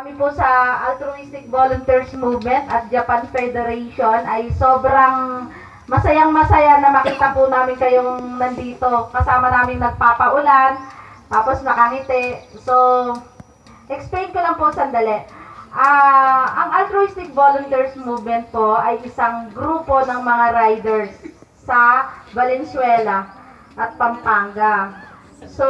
Kami po sa Altruistic Volunteers Movement at Japan Federation ay sobrang masayang-masaya na makita po namin kayong nandito. Kasama namin nagpapaulan, tapos nakangiti. So, explain ko lang po sandali. Ang Altruistic Volunteers Movement po ay isang grupo ng mga riders sa Valenzuela at Pampanga. So,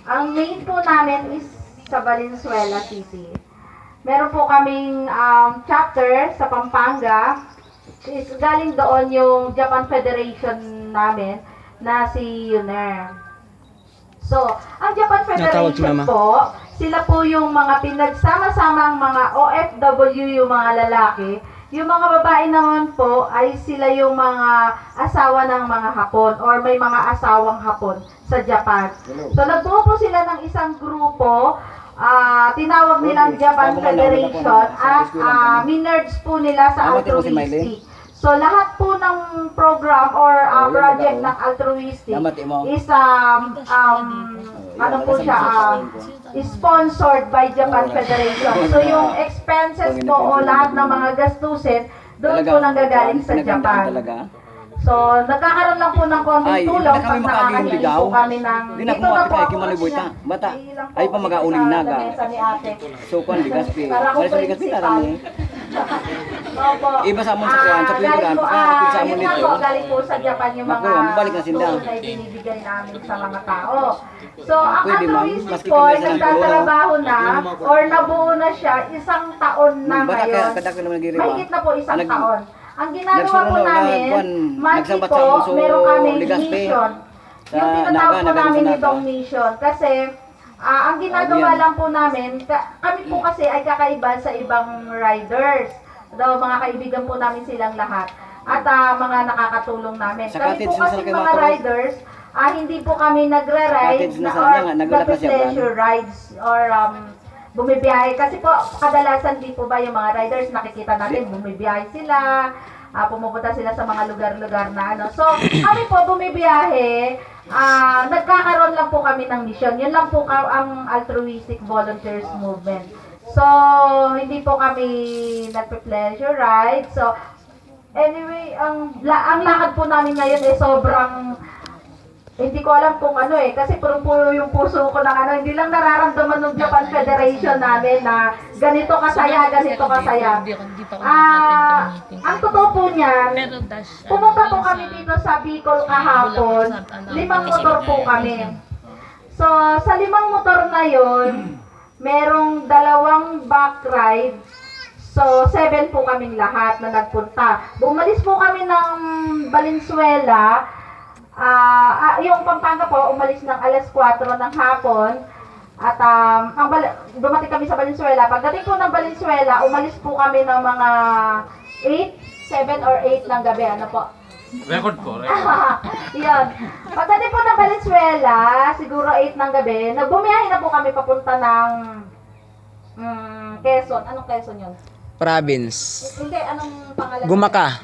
ang main po namin is sa Valenzuela City. Meron po kaming chapter sa Pampanga. Is galing doon yung Japan Federation namin na si UNER. So, ang Japan Federation po, sila po yung mga pinagsama-samang mga OFW, yung mga lalaki. Yung mga babae naman po ay sila yung mga asawa ng mga Hapon or may mga asawang Hapon sa Japan. So, nagbuo po sila ng isang grupo. Tinawag nilang Japan Federation at minerge po nila sa altruistic. So lahat po ng program or project ng altruistic is ano po siya sponsored by Japan Federation. So yung expenses po o lahat ng mga gastusin doon po nanggagaling sa Japan. So, nagkakaroon lang po ng konting tulong pag nakakahili po kami ng dito na po ako siya. Bata, ay pa mag-auling naga. So, kung di gaspi, malis di gaspi tarang iba sa amon sa kuwan, sa pinagdaan, pagkakapit sa amon nito. Galing po sa Japan yung mga tulong na ibinibigay namin sa mga tao. So, ang altruistic po ay nagtatrabaho na or nabuo na siya isang taon na ngayon. Mahigit na po isang taon. Ang ginagawa po namin, monthly po, meron kami mission. Yung tinatawag po namin itong mission. Kasi, ang ginagawa lang po namin, kami po kasi ay kakaiba sa ibang riders. Mga kaibigan po namin silang lahat. At mga nakakatulong namin. Kami po kasi mga riders, hindi po kami nagre-ride or nag-pleasure rides or bumibiyahe. Kasi po, kadalasan di po ba yung mga riders, nakikita natin, bumibiyahe sila, pumupunta sila sa mga lugar-lugar na ano. So, kami po bumibiyahe, nagkakaroon lang po kami ng mission. Yun lang po ang Altruistic Volunteers Movement. So, hindi po kami nagpe-pleasure ride. So, anyway, ang lakad po namin ngayon ay sobrang hindi ko alam kung ano kasi puro yung puso ko ng hindi lang nararamdaman ng Japan Federation namin na ganito kasaya. Ang totoo po niyan, pumunta po kami dito sa Bicol kahapon, 5 motor po kami. So, sa 5 motor na yon, merong 2 back ride. So, 7 po kaming lahat na nagpunta. Bumalis po kami ng Valenzuela. Yung Pampanga po, umalis ng alas 4 ng hapon. At dumating kami sa Valenzuela. Pagdating po ng Valenzuela, umalis po kami ng mga 7 or 8 ng gabi. Ano po? Record po, Yun. Pagdating po ng Valenzuela, siguro 8 ng gabi, nagbumiyahe na po kami papunta ng Quezon. Anong Quezon yun? Province. Hindi, anong pangalan? Gumaka.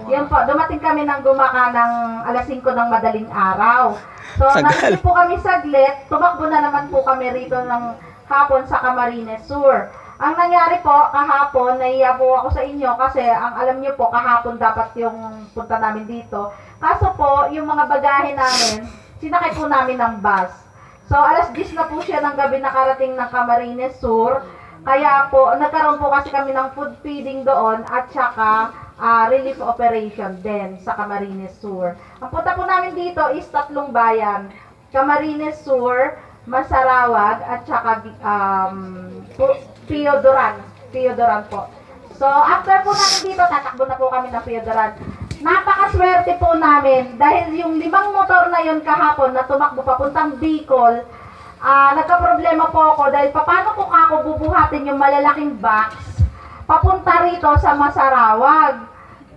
Yan po, dumating kami ng Gumaka ng alas 5 ng madaling araw. So, natin po kami saglit, tumakbo na naman po kami rito ng hapon sa Camarines Sur. Ang nangyari po, kahapon, naiya po ako sa inyo kasi ang alam niyo po, kahapon dapat yung punta namin dito. Kaso po, yung mga bagahe namin, sinakay po namin ng bus. So, alas 10 na po siya ng gabi nakarating ng Camarines Sur. Kaya po, nagkaroon po kasi kami ng food feeding doon at saka relief operation din sa Camarines Sur. Ang punta po namin dito is 3 bayan. Camarines Sur, Masarawag at saka Piodoran po. So, after po namin dito, tatakbo na po kami ng Piodoran. Napakaswerte po namin dahil yung 5 motor na yun kahapon na tumakbo papuntang Bicol, nagka-problema po ako dahil paano kung ako bubuhatin yung malalaking box papunta rito sa Masarawag.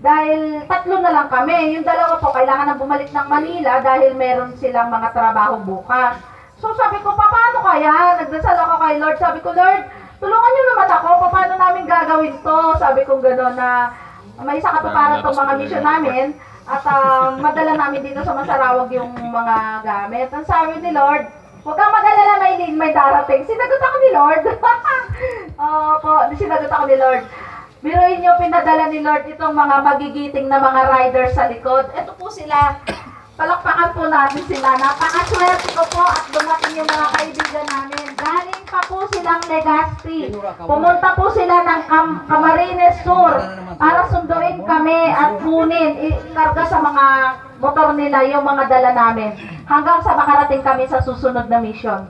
Dahil 3 na lang kami. Yung 2 po kailangan na bumalik ng Manila dahil meron silang mga trabaho bukas. So sabi ko, paano kaya? Nagdasal ako kay Lord. Sabi ko, Lord, tulungan niyo naman ako. Paano namin gagawin to? Sabi ko gano'n na may isa katuparan itong mga mission namin. At madala namin dito sa Masarawag yung mga gamit. Ang sabi ni Lord, huwag kang mag-alala, may darating. Sinagot ako ni Lord. sinagot ako ni Lord. Biruin niyo, pinadala ni Lord itong mga magigiting na mga riders sa likod. Ito po sila. Palakpakan po natin sila. Napakaswerte ko po at dumating yung mga kaibigan namin. Galing pa po silang Legazpi. Pumunta po sila ng Camarines Sur para sunduin kami at kunin, ikarga sa mga motor nila yung mga dala namin. Hanggang sa makarating kami sa susunod na mission.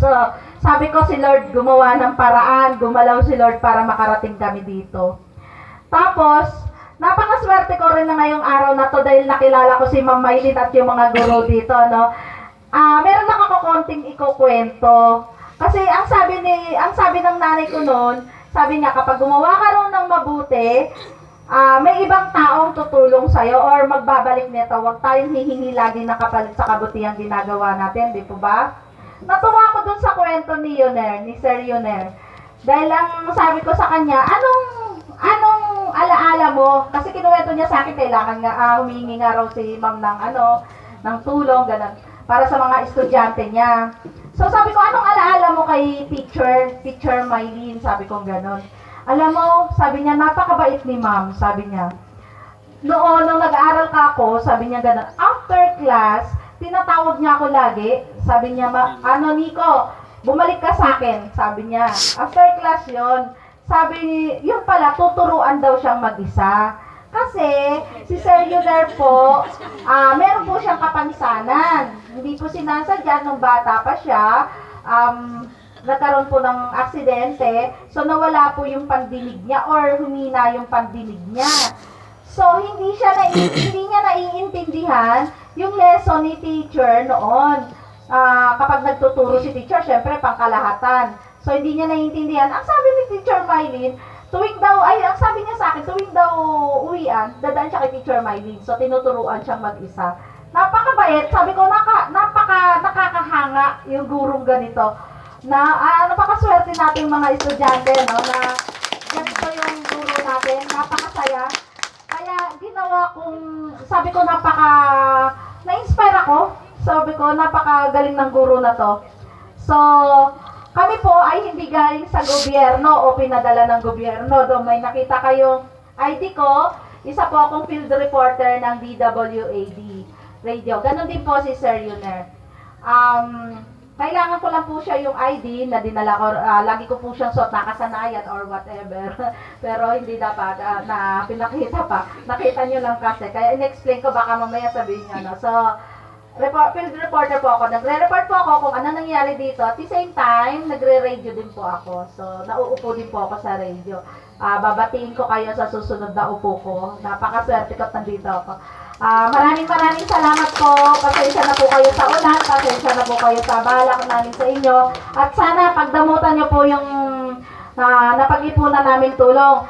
So, sabi ko si Lord gumawa ng paraan, gumalaw si Lord para makarating kami dito. Tapos, napakaswerte ko rin na ngayong araw na to dahil nakilala ko si Ma'am Maylin at yung mga guro dito, no? Meron lang ako konting ikukwento. Kasi ang sabi ng nanay ko noon, sabi niya kapag gumawa ka rin ng mabuti, may ibang taong tutulong sa'yo or magbabalik nito. Huwag tayong hihingi lagi ng kapalit sa kabutihang ginagawa natin, di po ba? Natuwa ko dun sa kwento ni Sir Yoner. Dahil ang sabi ko sa kanya, anong alaala mo? Kasi kinuwento niya sa akin, kailangan nga, humingi nga raw si ma'am ng tulong, ganun, para sa mga estudyante niya. So sabi ko, anong alaala mo kay Teacher Maylin? Sabi ko ganun. Alam mo, sabi niya, napakabait ni ma'am, sabi niya. Nung nag-aaral ka ako, sabi niya ganun, after class, tinatawag niya ako lagi, sabi niya, Nico, bumalik ka sa akin, sabi niya. After class yon, sabi, yun pala, tuturuan daw siyang mag-isa. Kasi, si Sir Yoner po, meron po siyang kapansanan. Hindi po sinasadya nung bata pa siya, nagkaroon po ng aksidente, so nawala po yung pandinig niya or humina yung pandinig niya. So, hindi niya naiintindihan yung lesson ni teacher noon. Kapag nagtuturo si teacher, syempre pangkalahatan. So, hindi niya naiintindihan. Ang sabi ni Teacher Maylin, ang sabi niya sa akin, tuwing daw uwian, dadaan siya kay Teacher Maylin. So, tinuturuan siyang mag-isa. Napakabait. Sabi ko, nakakahanga yung gurong ganito. Napakaswerte nating mga estudyante, no, na ganito yung guro natin. Napakasaya. Kaya ginawa kong, sabi ko na-inspire ako. Sabi ko, napakagaling ng guro na to. So, kami po ay hindi galing sa gobyerno o pinadala ng gobyerno. Doon may nakita kayong ID ko, isa po akong field reporter ng DWAD radio. Ganon din po si Sir Yoner. Kailangan ko lang po siya yung ID na dinala ko, lagi ko po siyang suot, nakasanayan or whatever. Pero hindi dapat na pinakita pa. Nakita nyo lang kasi. Kaya in-explain ko, baka mamaya sabihin nyo, no? So, field reporter po ako. Nagre-report po ako kung ano nangyari dito. At the same time, nagre-radio din po ako. So, nauupo din po ako sa radio. Babatiin ko kayo sa susunod na upo ko. Napakaswerte ko at nandito ako. Maraming salamat po. Pasensya na po kayo sa ulan. Pasensya na po kayo sa balak namin sa inyo. At sana pagdamutan nyo po yung napag-ipunan namin tulong.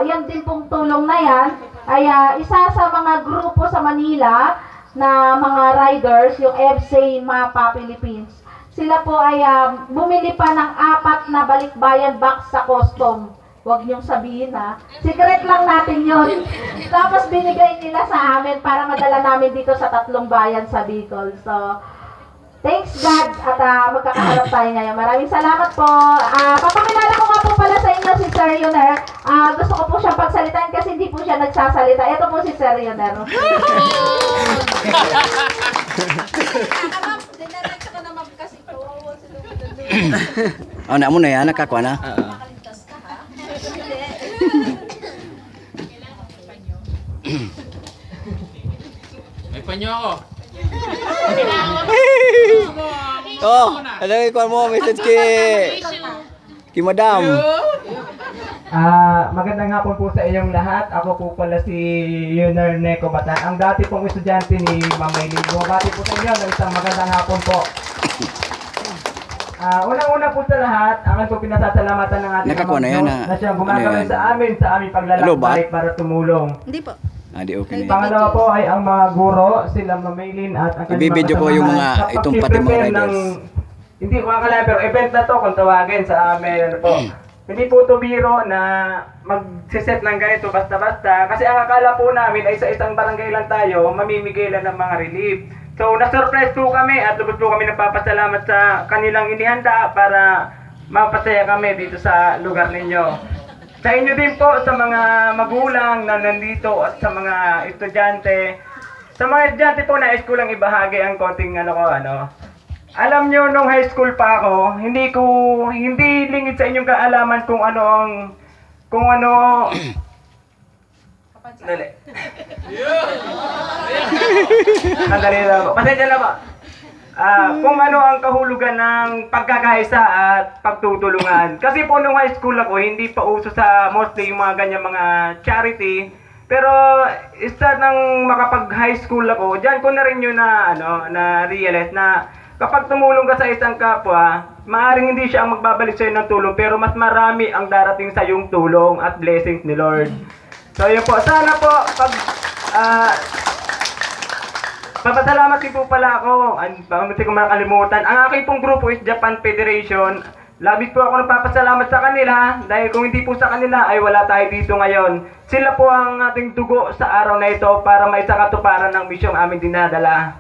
Yan din pong tulong na yan ay isa sa mga grupo sa Manila na mga riders, yung EBSA MAPA Philippines. Sila po ay bumili pa ng 4 na balikbayan box sa custom. Huwag niyong sabihin secret lang natin yun. Tapos binigay nila sa amin para madala namin dito sa 3 bayan sa Bicol. So, thanks God at magkakaharap tayo ngayon. Maraming salamat po. Papakilala ko nga po pala sa inyo si Sir Yoner. Gusto ko po siyang pagsalitaan kasi hindi po siya nagsasalita. Ito po si Sir Yoner. Na mo na yan, nakakuha na. May panyo ako. Ano ikuha mo, message kay Madam. Magandang hapon po sa inyong lahat. Ako po pala si Yoner Neco Batan, ang dati pong estudyante ni Ma'am Maylin. Bumabati po sa inyo ng isang magandang hapon po. Unang-una po sa lahat, akin po pinasasalamatan ng ating na siyang gumagawin sa aming paglalakbay para tumulong. Hindi po. Di okay na. Pangalawa po ay ang mga guro, sila Ma'am Maylin at ang kanyang Ibibidyo ko yung mga itong pati mga riders. Hindi ko akala pero event na to kung tawagin sa amin po. Hindi po to biro na magsiset ng ganito basta-basta kasi ang akala po namin ay sa isang barangay lang tayo, mamimigay lang ng mga relief. So, na-surprise po kami at lubos po kami nagpapasalamat sa kanilang inihanda para mapasaya kami dito sa lugar ninyo. Sa inyo din po, sa mga magulang na nandito at sa mga estudyante. Sa mga estudyante po, nais ko lang ibahagi ang konting Alam nyo, nung high school pa ako, hindi lingid sa inyong kaalaman kung ano. Dali. Sandali lang po. Pasensya na ba? Kung ano ang kahulugan ng pagkakaisa at pagtutulungan. Kasi po nung high school ako, hindi pa uso sa mostly yung mga ganyan mga charity. Pero start nang makapag-high school ako, diyan ko na rin yun na realize na kapag tumulong ka sa isang kapwa, maaaring hindi siya ang magbabalik sa'yo ng tulong, pero mas marami ang darating sa iyong tulong at blessings ni Lord. So yun po, sana po papasalamat din po pala ako. Hindi ko makalimutan. Ang aking pong grupo is Japan Federation. Labis po ako nagpapasalamat sa kanila dahil kung hindi po sa kanila ay wala tayo dito ngayon. Sila po ang ating dugo sa araw na ito para maisakatuparan ng misyong aming dinadala.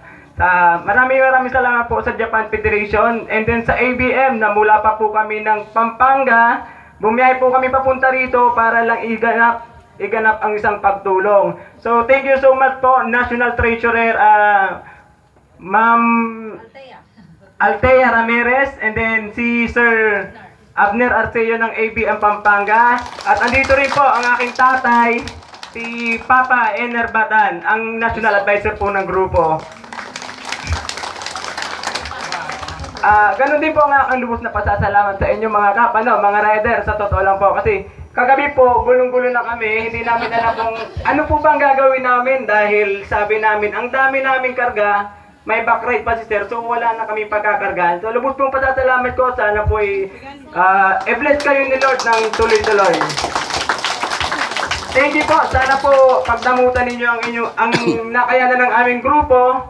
Maraming salamat po sa Japan Federation and then sa ABM na mula pa po kami ng Pampanga. Bumiyahe po kami papunta rito para lang iganap ang isang pagtulong. So thank you so much po National Treasurer Ma'am Althea Ramirez and then si Sir Abner Arceo ng ABM Pampanga. At andito rin po ang aking tatay, si Papa Ener Batan, ang National Advisor po ng grupo. Ganun din po ang lubos na pasasalamat sa inyo mga mga rider, sa totoo lang po. Kasi kagabi po, gulong-gulo na kami, hindi namin alam kung ano po bang gagawin namin dahil sabi namin, ang dami namin karga, may back ride pa si Sir, so wala na kami pagkakargahan. So lubos pong pasasalamat ko, sana po i-bless kayo ni Lord ng tuloy-tuloy. Thank you po, sana po pagdamutan ninyo ang nakayanan ng aming grupo.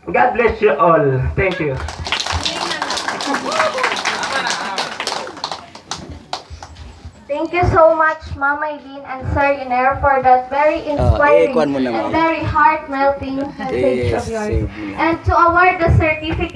God bless you all. Thank you. Thank you so much, Mama Eileen and Sir Iner, for that very inspiring ikuan mo and naman. very heart-melting message of yours. Save mo na. And to award the certificate